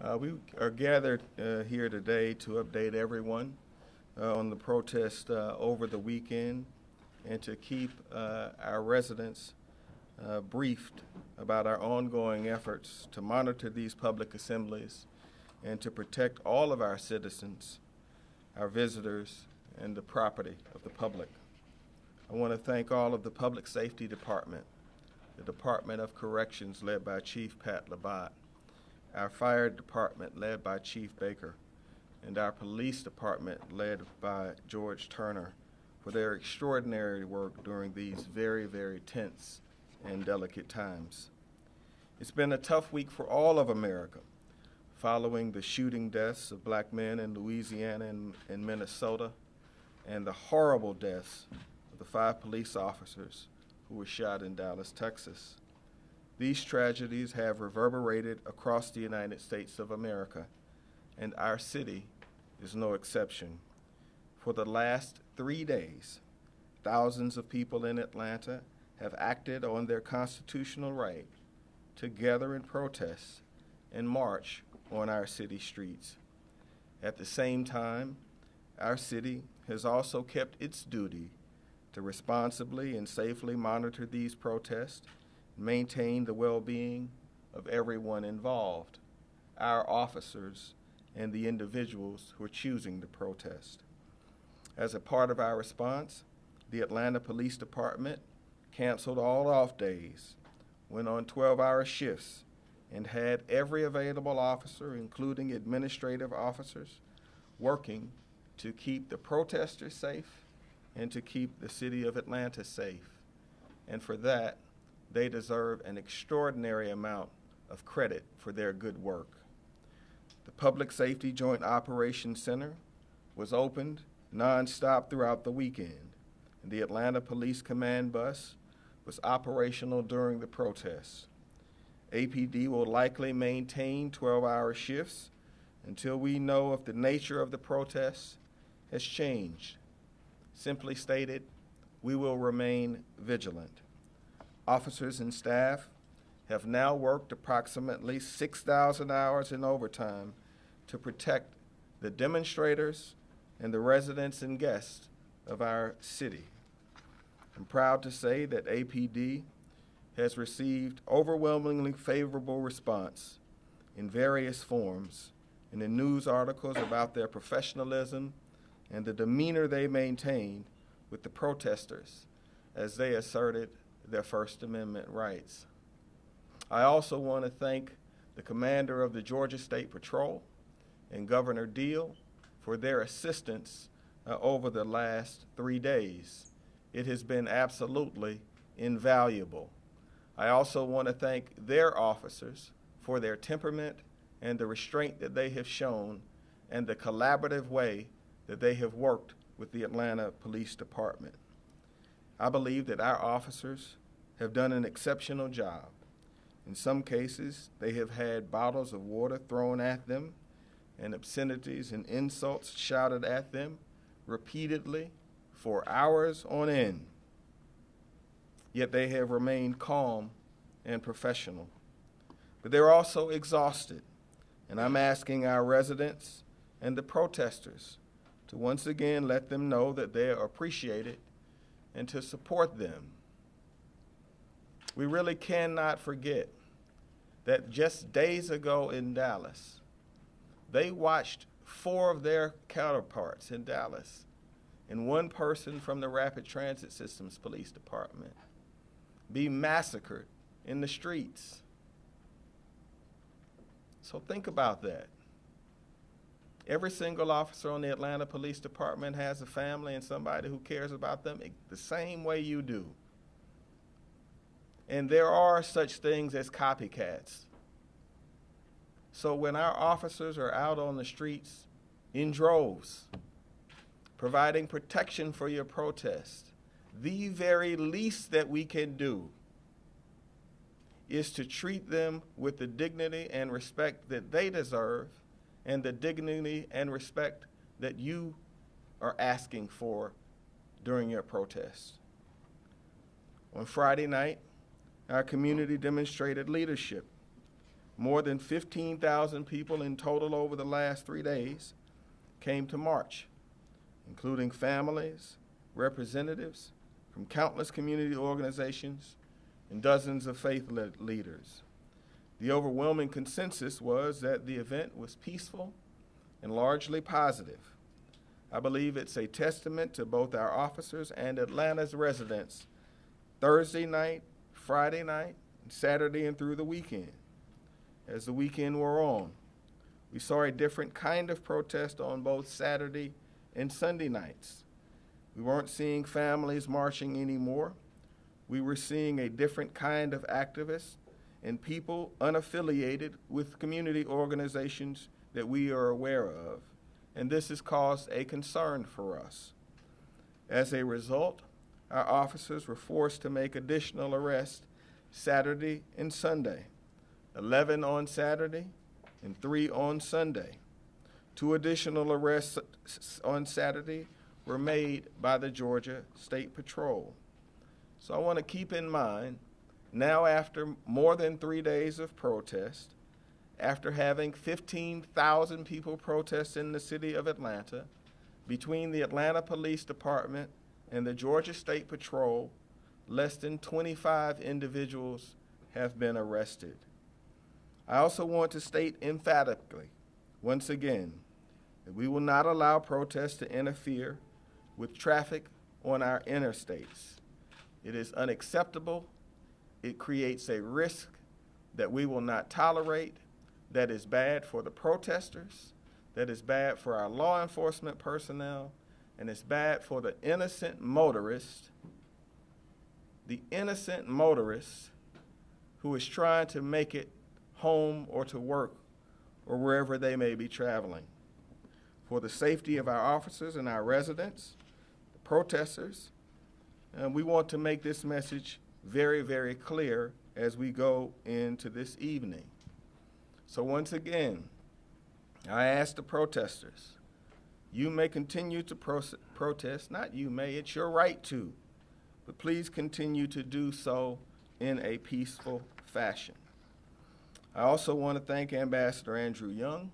We are gathered here today to update everyone on the protest over the weekend and to keep our residents briefed about our ongoing efforts to monitor these public assemblies and to protect all of our citizens, our visitors, and the property of the public. I want to thank all of the Public Safety Department, the Department of Corrections led by Chief Pat Labatt, our Fire Department led by Chief Baker, and our Police Department led by George Turner for their extraordinary work during these very, very tense and delicate times. It's been a tough week for all of America, following the shooting deaths of black men in Louisiana and Minnesota, and the horrible deaths of the 5 police officers who were shot in Dallas, Texas. These tragedies have reverberated across the United States of America, and our city is no exception. For the last 3 days, thousands of people in Atlanta have acted on their constitutional right to gather in protest and march on our city streets. At the same time, our city has also kept its duty to responsibly and safely monitor these protests, maintain the well-being of everyone involved, our officers, and the individuals who are choosing to protest. As a part of our response, the Atlanta Police Department canceled all off days, went on 12-hour shifts, and had every available officer, including administrative officers, working to keep the protesters safe and to keep the city of Atlanta safe. And for that, they deserve an extraordinary amount of credit for their good work. The Public Safety Joint Operations Center was opened nonstop throughout the weekend, and the Atlanta Police Command Bus was operational during the protests. APD will likely maintain 12-hour shifts until we know if the nature of the protests has changed. Simply stated, we will remain vigilant. Officers and staff have now worked approximately 6,000 hours in overtime to protect the demonstrators and the residents and guests of our city. I'm proud to say that APD has received overwhelmingly favorable response in various forms and in news articles about their professionalism and the demeanor they maintained with the protesters as they asserted their First Amendment rights. I also want to thank the commander of the Georgia State Patrol and Governor Deal for their assistance over the last 3 days. It has been absolutely invaluable. I also want to thank their officers for their temperament and the restraint that they have shown and the collaborative way that they have worked with the Atlanta Police Department. I believe that our officers have done an exceptional job. In some cases, they have had bottles of water thrown at them and obscenities and insults shouted at them repeatedly for hours on end. Yet they have remained calm and professional. But they're also exhausted, and I'm asking our residents and the protesters to once again let them know that they are appreciated and to support them. We really cannot forget that just days ago in Dallas, they watched 4 of their counterparts in Dallas and 1 person from the Rapid Transit Systems Police Department be massacred in the streets. So think about that. Every single officer on the Atlanta Police Department has a family and somebody who cares about them the same way you do. And there are such things as copycats. So when our officers are out on the streets in droves, providing protection for your protest, the very least that we can do is to treat them with the dignity and respect that they deserve and the dignity and respect that you are asking for during your protest. On Friday night, our community demonstrated leadership, more than 15,000 people in total over the last 3 days came to march, including families, representatives from countless community organizations, and dozens of faith leaders. The overwhelming consensus was that the event was peaceful and largely positive. I believe it's a testament to both our officers and Atlanta's residents Thursday night, Friday night, Saturday, and through the weekend. As the weekend wore on, we saw a different kind of protest on both Saturday and Sunday nights. We weren't seeing families marching anymore. We were seeing a different kind of activists and people unaffiliated with community organizations that we are aware of, and this has caused a concern for us. As a result, our officers were forced to make additional arrests Saturday and Sunday, 11 on Saturday and 3 on Sunday. 2 additional arrests on Saturday were made by the Georgia State Patrol. So I want to keep in mind, now after more than 3 days of protest, after having 15,000 people protest in the city of Atlanta, between the Atlanta Police Department and the Georgia State Patrol, less than 25 individuals have been arrested. I also want to state emphatically, once again, that we will not allow protests to interfere with traffic on our interstates. It is unacceptable. It creates a risk that we will not tolerate, that is bad for the protesters, that is bad for our law enforcement personnel, and it's bad for the innocent motorist who is trying to make it home or to work or wherever they may be traveling. For the safety of our officers and our residents, the protesters, we want to make this message very, very clear as we go into this evening. So once again, I ask the protesters, you may continue to protest, not you may, it's your right to, but please continue to do so in a peaceful fashion. I also want to thank Ambassador Andrew Young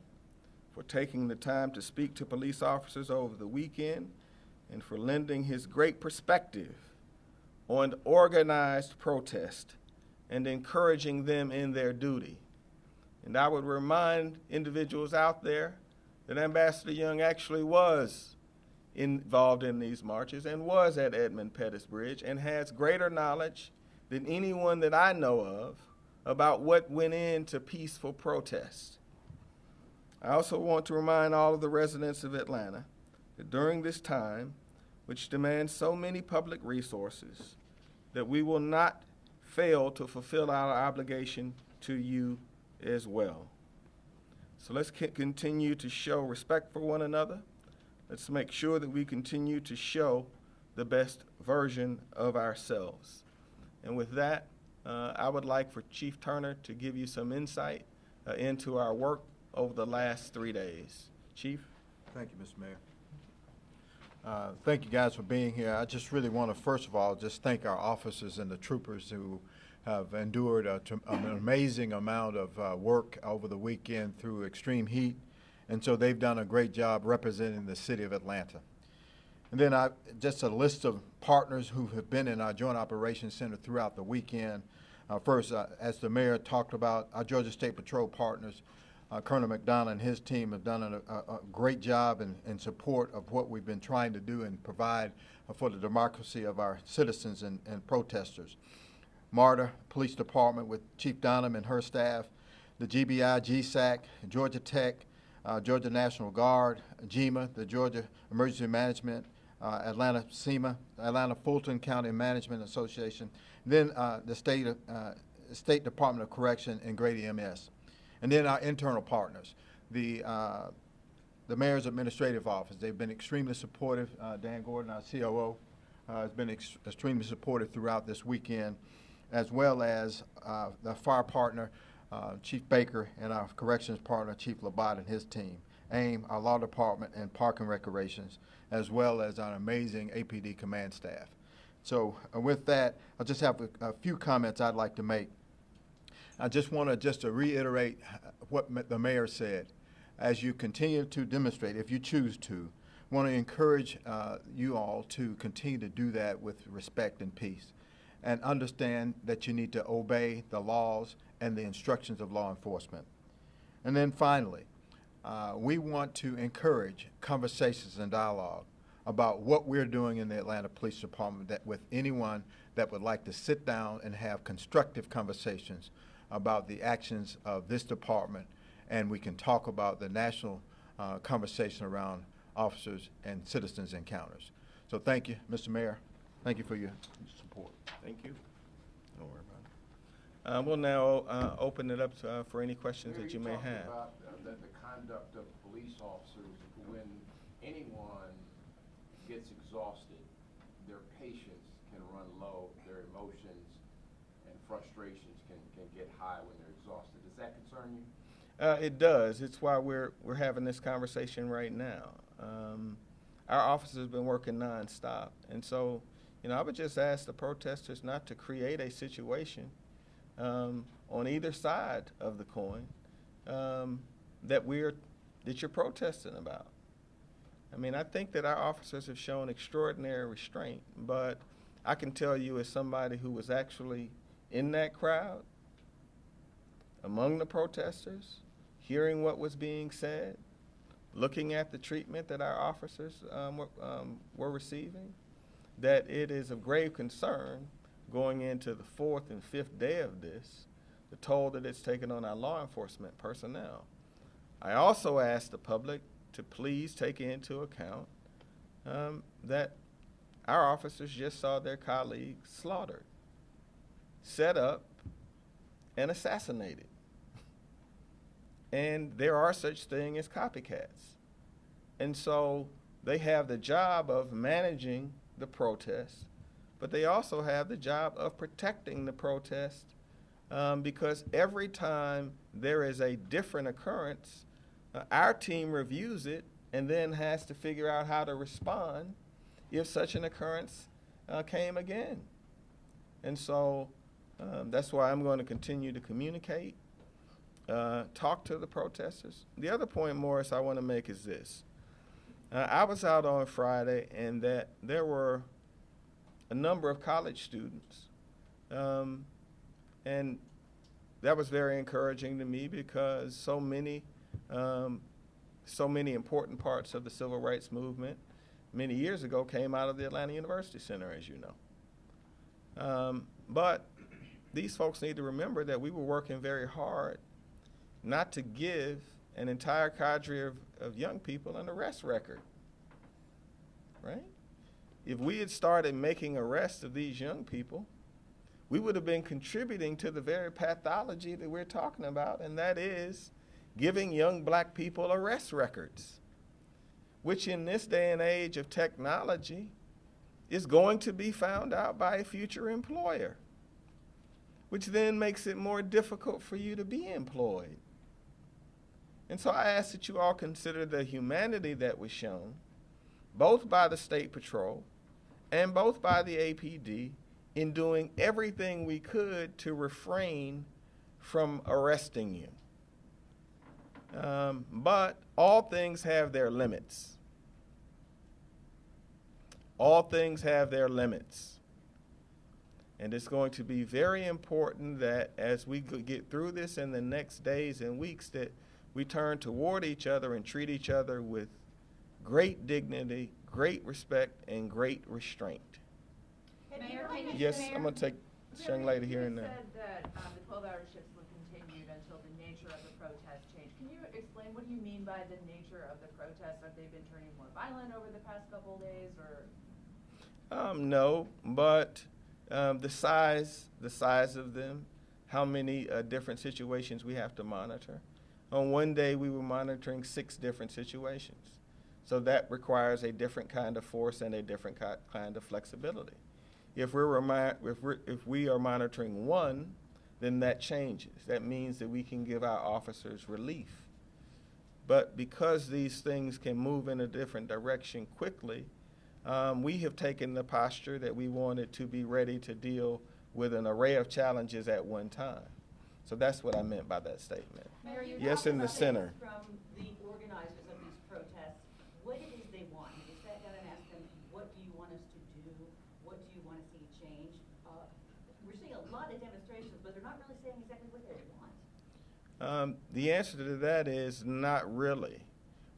for taking the time to speak to police officers over the weekend and for lending his great perspective on organized protest and encouraging them in their duty. And I would remind individuals out there that Ambassador Young actually was involved in these marches and was at Edmund Pettus Bridge and has greater knowledge than anyone that I know of about what went into peaceful protest. I also want to remind all of the residents of Atlanta that during this time, which demands so many public resources, that we will not fail to fulfill our obligation to you as well. So let's continue to show respect for one another. Let's make sure that we continue to show the best version of ourselves. And with that, I would like for Chief Turner to give you some insight into our work over the last 3 days. Chief? Thank you, Mr. Mayor. Thank you guys for being here. I just really want to, first of all, just thank our officers and the troopers who have endured an amazing amount of work over the weekend through extreme heat. And so they've done a great job representing the city of Atlanta. And then just a list of partners who have been in our Joint Operations Center throughout the weekend. First, as the mayor talked about, our Georgia State Patrol partners, Colonel McDonough and his team have done a great job in support of what we've been trying to do and provide for the democracy of our citizens and protesters. MARTA Police Department with Chief Donham and her staff, the GBI, GSAC, Georgia Tech, Georgia National Guard, GEMA, the Georgia Emergency Management, Atlanta SEMA, Atlanta Fulton County Management Association, then the State Department of Correction and Grady MS. And then our internal partners, the Mayor's Administrative Office. They've been extremely supportive. Dan Gordon, our COO, has been extremely supportive throughout this weekend, as well as the fire partner, Chief Baker, and our corrections partner, Chief Labat and his team, AIM, our law department, and Park and Recreations, as well as our amazing APD command staff. So with that, I just have a few comments I'd like to make. I just want to reiterate what the mayor said. As you continue to demonstrate, if you choose to, want to encourage you all to continue to do that with respect and peace, and understand that you need to obey the laws and the instructions of law enforcement. And then finally, we want to encourage conversations and dialogue about what we're doing in the Atlanta Police Department that with anyone that would like to sit down and have constructive conversations about the actions of this department, and we can talk about the national conversation around officers and citizens encounters. So thank you, Mr. Mayor. Thank you for your support. Thank you. Don't worry about it. We'll now open it up for any questions that you may have. About the conduct of police officers, when anyone gets exhausted, their patience can run low, their emotions and frustrations can get high when they're exhausted. Does that concern you? It does. It's why we're having this conversation right now. Our officers have been working nonstop, and so I would just ask the protesters not to create a situation on either side of the coin that you're protesting about. I mean, I think that our officers have shown extraordinary restraint, but I can tell you as somebody who was actually in that crowd, among the protesters, hearing what was being said, looking at the treatment that our officers were receiving, that it is of grave concern going into the fourth and fifth day of this, the toll that it's taken on our law enforcement personnel. I also ask the public to please take into account that our officers just saw their colleagues slaughtered, set up, and assassinated. And there are such things as copycats. And so they have the job of managing the protest, but they also have the job of protecting the protest because every time there is a different occurrence, our team reviews it and then has to figure out how to respond if such an occurrence came again. And so that's why I'm going to continue to communicate, talk to the protesters. The other point, Morris, I want to make is this. I was out on Friday, and that there were a number of college students, and that was very encouraging to me because so many important parts of the civil rights movement many years ago came out of the Atlanta University Center, as you know. But these folks need to remember that we were working very hard not to give an entire cadre of young people an arrest record, right? If we had started making arrests of these young people, we would have been contributing to the very pathology that we're talking about, and that is giving young black people arrest records, which in this day and age of technology is going to be found out by a future employer, which then makes it more difficult for you to be employed. And so I ask that you all consider the humanity that was shown, both by the State Patrol and both by the APD, in doing everything we could to refrain from arresting you. But all things have their limits. All things have their limits. And it's going to be very important that as we get through this in the next days and weeks, that we turn toward each other and treat each other with great dignity, great respect, and great restraint. Mayor, Yes, I'm going to take this young lady here and there. You said that the 12-hour shifts were continued until the nature of the protest changed. Can you explain what do you mean by the nature of the protest? Have they been turning more violent over the past couple of days, or? No, but the size of them, how many different situations we have to monitor. On one day, we were monitoring 6 different situations. So that requires a different kind of force and a different kind of flexibility. If we are monitoring 1, then that changes. That means that we can give our officers relief. But because these things can move in a different direction quickly, we have taken the posture that we wanted to be ready to deal with an array of challenges at one time. So that's what I meant by that statement. Mayor, you Yes, talked in the about it center. From the organizers of these protests, what it is they want. You sat down and asked them, what do you want us to do? What do you want to see change? We're seeing a lot of demonstrations, but they're not really saying exactly what they want. The answer to that is not really.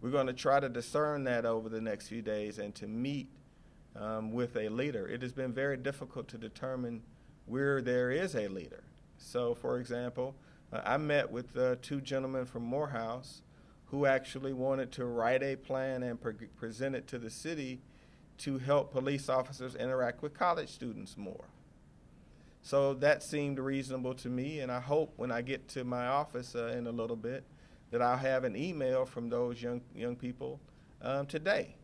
We're going to try to discern that over the next few days and to meet with a leader. It has been very difficult to determine where there is a leader. So, for example, I met with two gentlemen from Morehouse who actually wanted to write a plan and present it to the city to help police officers interact with college students more. So that seemed reasonable to me, and I hope when I get to my office in a little bit that I'll have an email from those young people today.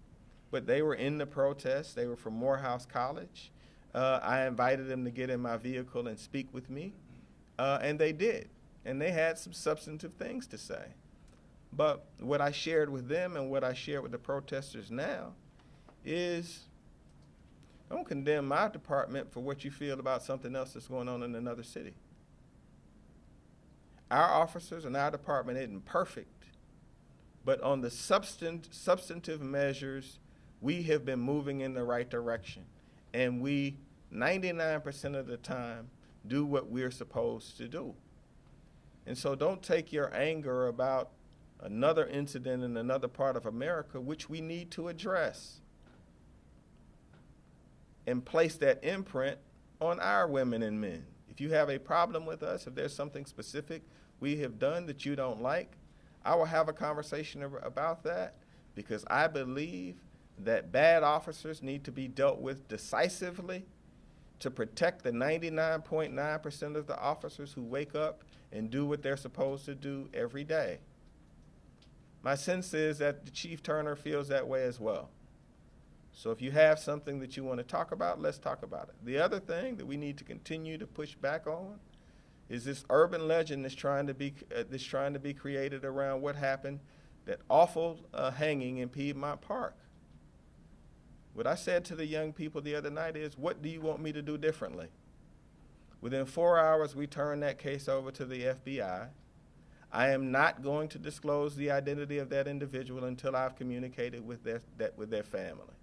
But they were in the protest. They were from Morehouse College. I invited them to get in my vehicle and speak with me, and they did. And they had some substantive things to say. But what I shared with them and what I shared with the protesters now is don't condemn my department for what you feel about something else that's going on in another city. Our officers and our department isn't perfect, but on the substantive measures, we have been moving in the right direction. And we, 99% of the time, do what we're supposed to do. And so don't take your anger about another incident in another part of America, which we need to address, and place that imprint on our women and men. If you have a problem with us, if there's something specific we have done that you don't like, I will have a conversation about that, because I believe that bad officers need to be dealt with decisively to protect the 99.9% of the officers who wake up and do what they're supposed to do every day. My sense is that the Chief Turner feels that way as well. So if you have something that you want to talk about, let's talk about it. The other thing that we need to continue to push back on is this urban legend that's trying to be created around what happened, that awful hanging in Piedmont Park. What I said to the young people the other night is, what do you want me to do differently? Within 4 hours, we turned that case over to the FBI. I am not going to disclose the identity of that individual until I've communicated with their family.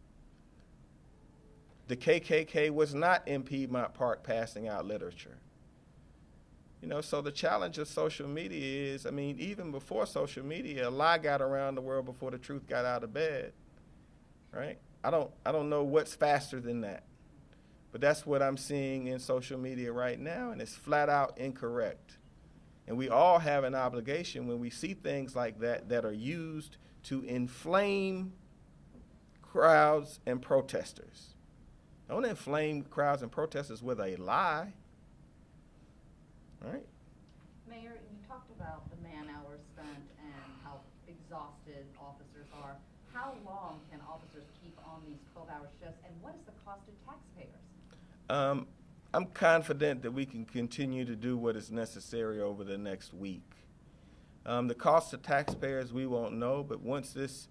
The KKK was not in Piedmont Park passing out literature. You know, so the challenge of social media is, I mean, even before social media, a lie got around the world before the truth got out of bed, right? I don't know what's faster than that. But that's what I'm seeing in social media right now, and it's flat out incorrect. And we all have an obligation when we see things like that that are used to inflame crowds and protesters. Don't inflame crowds and protesters with a lie, right? Mayor, you talked about the man-hours spent and how exhausted officers are. How long can officers keep on these 12-hour shifts, and what is the cost to taxpayers? I'm confident that we can continue to do what is necessary over the next week. The cost to taxpayers we won't know, but once this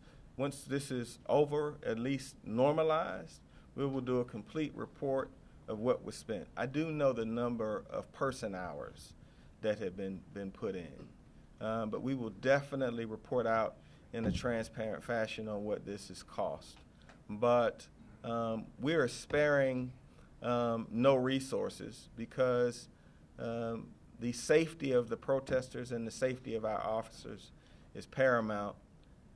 is over, at least normalized, we will do a complete report of what was spent. I do know the number of person hours that have been put in, but we will definitely report out in a transparent fashion on what this has cost. But we are sparing no resources, because the safety of the protesters and the safety of our officers is paramount.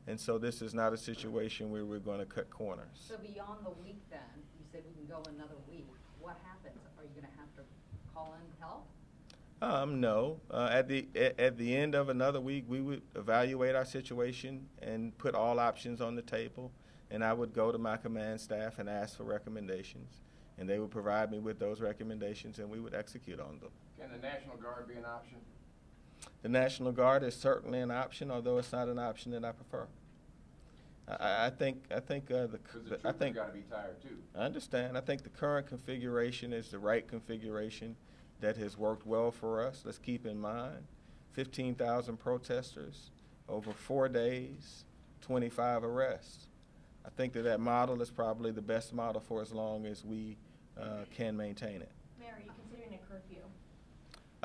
And so this is not a situation where we're going to cut corners. So beyond the week then, you said we can go another week. What happens? Are you going to have to call in help? No. At the end of another week, we would evaluate our situation and put all options on the table. And I would go to my command staff and ask for recommendations. And they would provide me with those recommendations, and we would execute on them. Can the National Guard be an option? The National Guard is certainly an option, although it's not an option that I prefer. I think Because the troopers got to be tired too. I understand. I think the current configuration is the right configuration that has worked well for us. Let's keep in mind 15,000 protesters over 4 days, 25 arrests. I think that model is probably the best model for as long as we can maintain it. Mayor, are you considering a curfew?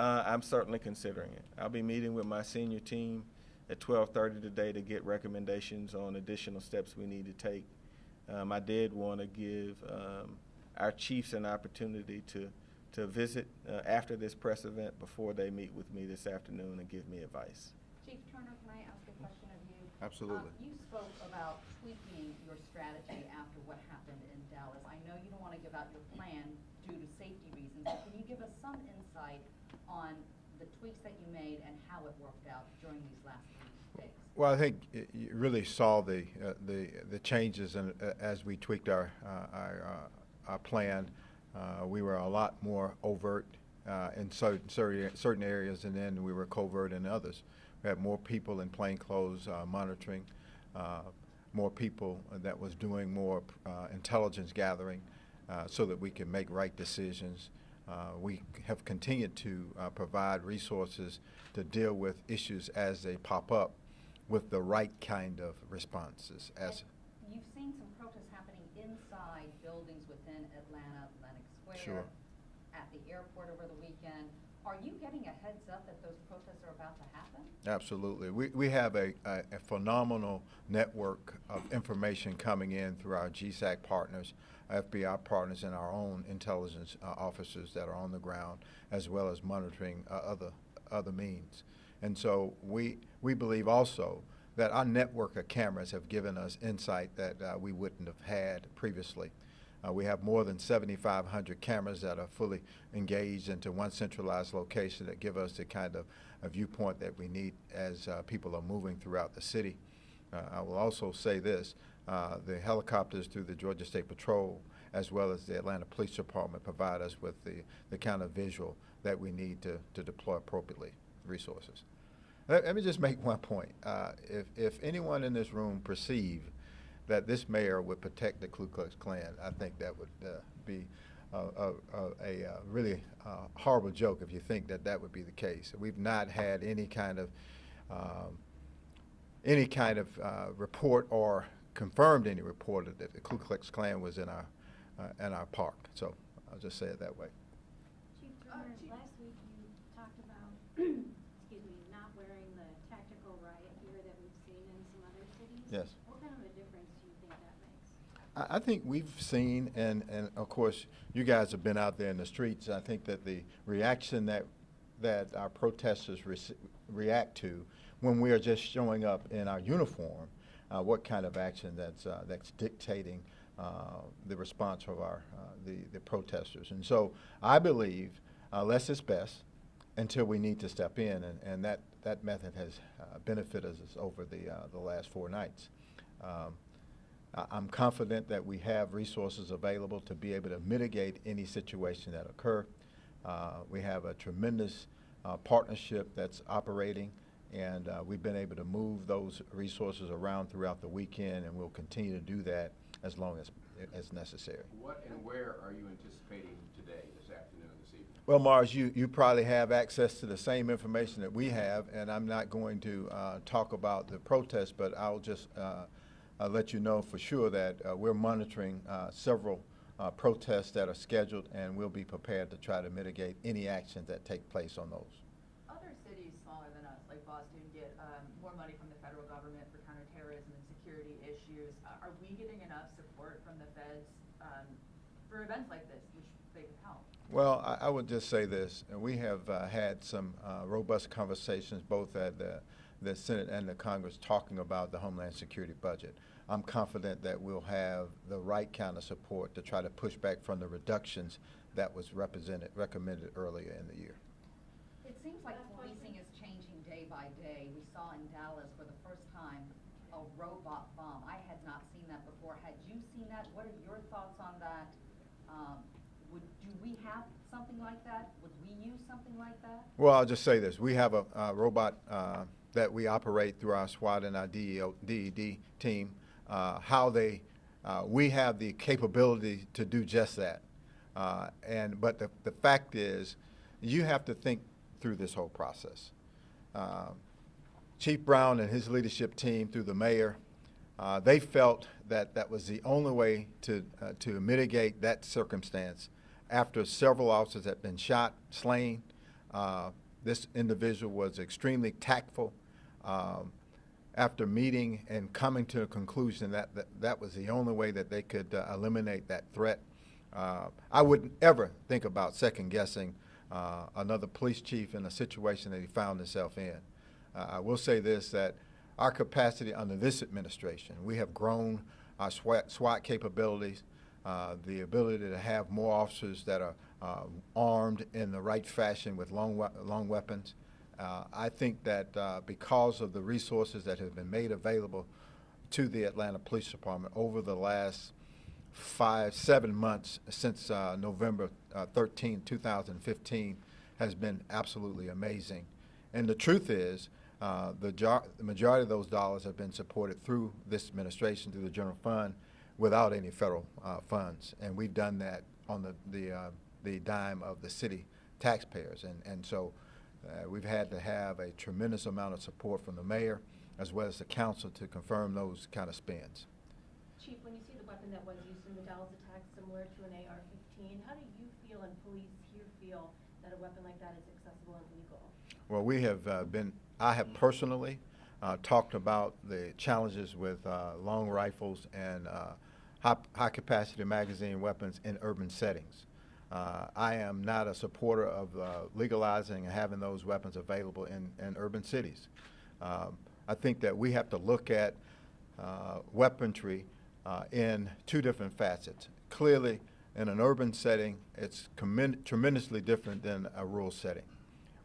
I'm certainly considering it. I'll be meeting with my senior team at 12:30 today to get recommendations on additional steps we need to take. I did want to give our chiefs an opportunity to visit after this press event before they meet with me this afternoon and give me advice. Chief Turner, can I ask a question of you? Absolutely. You spoke about tweaking your strategy after what happened in Dallas. I know you don't want to give out your plan due to safety reasons, but can you give us some insight on the tweaks that you made and how it worked out during these last 3 days? Well, I think you really saw the changes as we tweaked our plan. We were a lot more overt in certain areas, and then we were covert in others. We had more people in plain clothes monitoring, more people that was doing more intelligence gathering so that we can make right decisions. We have continued to provide resources to deal with issues as they pop up with the right kind of responses. As you've seen some protests happening inside buildings within Atlanta, Lenox Square, Sure. at the airport over the weekend. Are you getting a heads up that those protests are about to happen? Absolutely. We have a phenomenal network of information coming in through our GSAC partners, FBI partners, and our own intelligence officers that are on the ground, as well as monitoring other means. And so we believe also that our network of cameras have given us insight that we wouldn't have had previously. We have more than 7,500 cameras that are fully engaged into one centralized location that give us the kind of a viewpoint that we need as people are moving throughout the city. I will also say this, the helicopters through the Georgia State Patrol as well as the Atlanta Police Department provide us with the kind of visual that we need to deploy appropriately resources. Let me just make one point. If anyone in this room perceive that this mayor would protect the Ku Klux Klan, I think that would be a really horrible joke if you think that that would be the case. We've not had any kind of report or confirmed any report that the Ku Klux Klan was in our park. So I'll just say it that way. Chief Turner, last week you talked about, excuse me, not wearing the tactical riot gear that we've seen in some other cities. Yes. What kind of a difference do you think that makes? I think we've seen, and of course, you guys have been out there in the streets. I think that the reaction that our protesters react to when we are just showing up in our uniform, what kind of action that's dictating the response of the protesters. And so I believe less is best until we need to step in, and that method has benefited us over the last 4 nights. I'm confident that we have resources available to be able to mitigate any situation that occur. We have a tremendous partnership that's operating, and we've been able to move those resources around throughout the weekend, and we'll continue to do that as long as necessary. What and where are you anticipating today, this afternoon, this evening? Well, Mars, you probably have access to the same information that we have, and I'm not going to talk about the protest, but I'll just let you know for sure that we're monitoring several protests that are scheduled, and we'll be prepared to try to mitigate any actions that take place on those. Other cities smaller than us, like Boston, get more money from the federal government for counterterrorism and security issues. Are we getting enough support from the feds for events like this, which they can help? Well, I would just say this. We have had some robust conversations both at the Senate and the Congress talking about the Homeland Security budget. I'm confident that we'll have the right kind of support to try to push back from the reductions that was recommended earlier in the year. It seems like policing is changing day by day. We saw in Dallas for the first time a robot bomb. I had not seen that before. Had you seen that? What are your thoughts on that? Do we have something like that? Would we use something like that? Well, I'll just say this. We have a robot that we operate through our SWAT and our DED team. We have the capability to do just that. But the fact is, you have to think through this whole process. Chief Brown and his leadership team, through the mayor, they felt that that was the only way to mitigate that circumstance after several officers had been shot, slain, This individual was extremely tactful. After meeting and coming to a conclusion that was the only way that they could eliminate that threat. I wouldn't ever think about second-guessing another police chief in a situation that he found himself in. I will say this, that our capacity under this administration, we have grown our SWAT capabilities, the ability to have more officers that are armed in the right fashion with long weapons. I think that because of the resources that have been made available to the Atlanta Police Department over the last 7 months since November 13, 2015, has been absolutely amazing. And the truth is, the majority of those dollars have been supported through this administration, through the general fund, without any federal funds. And we've done that on the dime of the city taxpayers. And so we've had to have a tremendous amount of support from the mayor as well as the council to confirm those kind of spends. Chief, when you see the weapon that was used in the Dallas attack similar to an AR-15, how do you feel and police here feel that a weapon like that is accessible and legal? Well, I have personally talked about the challenges with long rifles and high-capacity magazine weapons in urban settings. I am not a supporter of legalizing and having those weapons available in urban cities. I think that we have to look at weaponry in two different facets. Clearly, in an urban setting, it's tremendously different than a rural setting.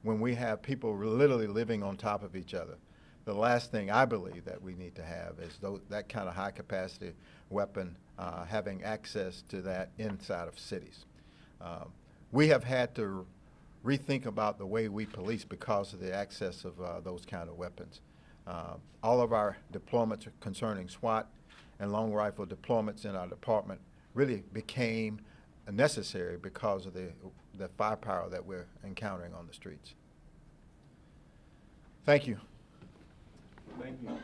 When we have people literally living on top of each other, the last thing I believe that we need to have is that kind of high-capacity weapon having access to that inside of cities. We have had to rethink about the way we police because of the access of those kind of weapons. All of our deployments concerning SWAT and long rifle deployments in our department really became necessary because of the firepower that we're encountering on the streets. Thank you. Thank you.